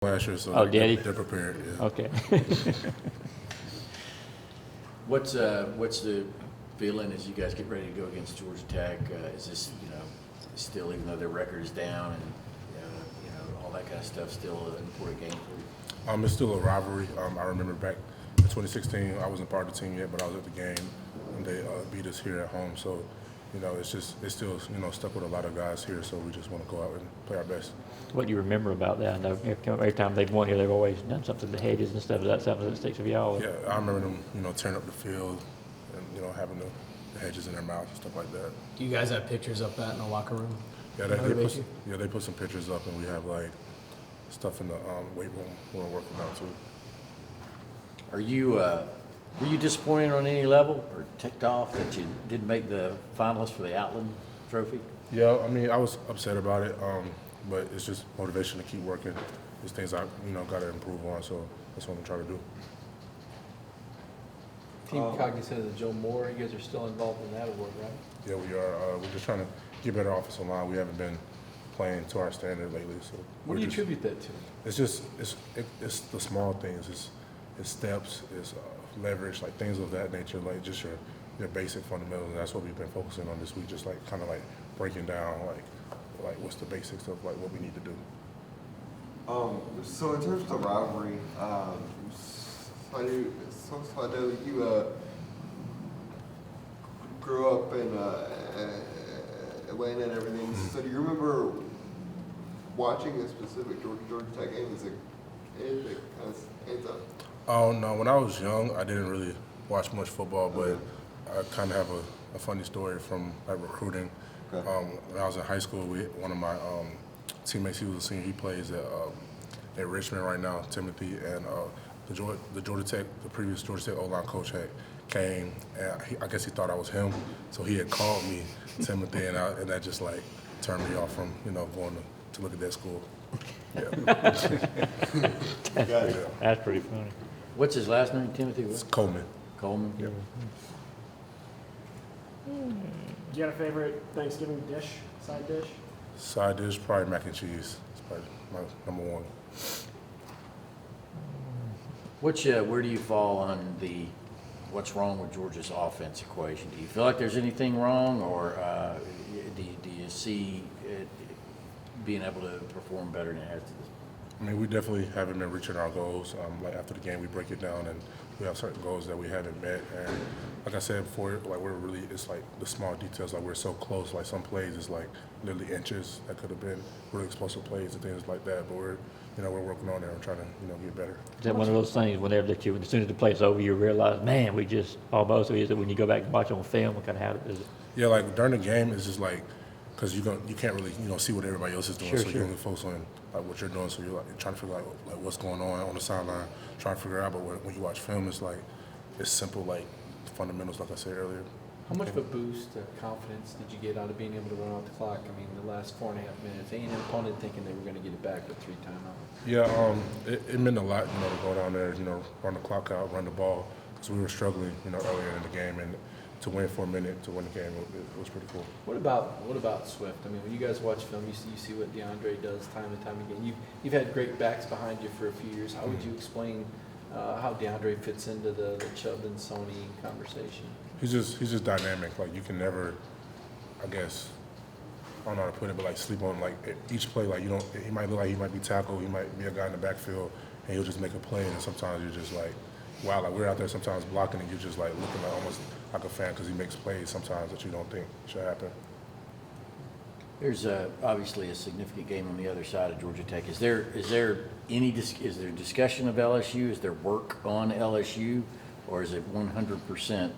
last year, so did he? they're prepared. Yeah. Okay. What's the feeling as you guys get ready to go against Georgia Tech? Is this, still, even though their record is down and, all that kind of stuff, still an important game for you? It's still a rivalry. I remember back in 2016, I wasn't part of the team yet, but I was at the game, and they beat us here at home. So, it's still, stuck with a lot of guys here, so we just want to go out and play our best. What do you remember about that? I know every time they've won here, they've always done something to the hedges and stuff. Is that something that sticks with y'all? Yeah, I remember them, tearing up the field and, having the hedges in their mouth and stuff like that. Do you guys have pictures of that in the locker room? Yeah, they put some pictures up, and we have, stuff in the weight room we're working out, too. Are you, were you disappointed on any level or ticked off that you didn't make the finalist for the Outland Trophy? Yeah, I was upset about it, but it's just motivation to keep working. There's things I, got to improve on, so that's what I'm trying to do. Team cognizant of the Joe Moore, you guys are still involved in that award, right? Yeah, we are. We're just trying to get better offensive line. We haven't been playing to our standard lately. So what do you attribute that to? It's just it's the small things. It's steps. It's leverage, things of that nature. Just your basic fundamentals. And that's what we've been focusing on this week. Just kind of breaking down what's the basics of what we need to do. So in terms of the rivalry, I know you grew up in Atlanta and everything. So do you remember watching a specific Georgia Tech game as a kid that kind of stands up? Oh no, when I was young, I didn't really watch much football, but I kind of have a funny story from recruiting. Okay. When I was in high school, one of my teammates, he was a senior. He plays at Richmond right now, Timothy, and the previous Georgia Tech O-line coach came, and I guess he thought I was him, so he had called me Timothy, and that just turned me off from going to look at that school. Yeah. That's pretty funny. What's his last name, Timothy? It's Coleman. Coleman? Yeah. Do you got a favorite Thanksgiving dish, side dish? Side dish, probably mac and cheese. It's probably my number one. Where do you fall on what's wrong with Georgia's offense equation? Do you feel like there's anything wrong, or do you see it being able to perform better than it has to this? I mean, we definitely haven't been reaching our goals. After the game, we break it down, and we have certain goals that we haven't met. And like I said before, it's the small details. We're so close. Some plays is literally inches that could have been really explosive plays and things like that. But we're working on it and trying to get better. Is that one of those things whenever as soon as the play's over, you realize, man, we just almost, or is it when you go back and watch on film, what kind of habit is it? Yeah, during the game, it's just because you can't really see what everybody else is doing, so Sure. you only focus on what you're doing. So you're trying to figure out what's going on the sideline, trying to figure out. But when you watch film, it's simple fundamentals, like I said earlier. How much of a boost of confidence did you get out of being able to run out the clock? I mean, the last 4.5 minutes, ain't an opponent thinking they were going to get it back with 3 timeouts. Yeah, it meant a lot, to go down there, run the clock out, run the ball, because we were struggling, earlier in the game, and to win for a minute, to win the game, it was pretty cool. What about Swift? I mean, when you guys watch film, you see what DeAndre does time and time again. You've had great backs behind you for a few years. How would you explain how DeAndre fits into the Chubb and Sony conversation? He's just dynamic. You can never, I guess, I don't know how to put it, but sleep on each play. He might look like he might be tackled. He might be a guy in the backfield, and he'll just make a play. And sometimes you're just wow, we're out there sometimes blocking, and you're just looking almost like a fan because he makes plays sometimes that you don't think should happen. There's obviously a significant game on the other side of Georgia Tech. Is there discussion of LSU? Is there work on LSU, or is it 100%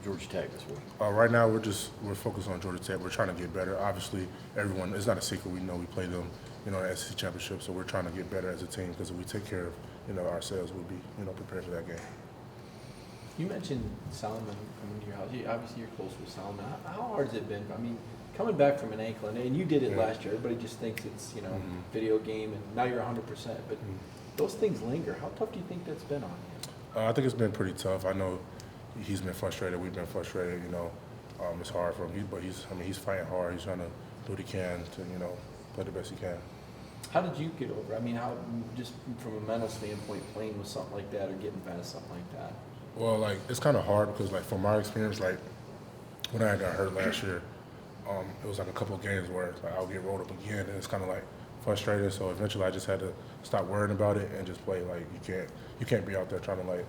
Georgia Tech this week? Right now, we're focused on Georgia Tech. We're trying to get better. Obviously, it's not a secret. We know we play them, in the SEC championship. So we're trying to get better as a team because if we take care of, ourselves, we'll be, prepared for that game. You mentioned Solomon coming to your house. Obviously, you're close with Solomon. How hard has it been? I mean, coming back from an ankle, and you did it last year. Everybody just thinks it's, video game, and now you're 100%. But those things linger. How tough do you think that's been on you? I think it's been pretty tough. I know he's been frustrated. We've been frustrated. It's hard for him. But he's fighting hard. He's trying to do what he can to, play the best he can. How did you get over? I mean, how just from a mental standpoint, playing with something like that or getting past something like that? Well, like it's kind of hard because like from my experience, like when I got hurt last year, it was like a couple of games where like, I'll get rolled up again, and it's kind of like frustrating. So eventually, I just had to stop worrying about it and just play. Like you can't be out there trying to like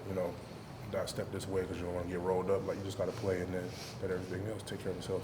not step this way because you don't want to get rolled up. Like you just got to play and then let everything else take care of itself.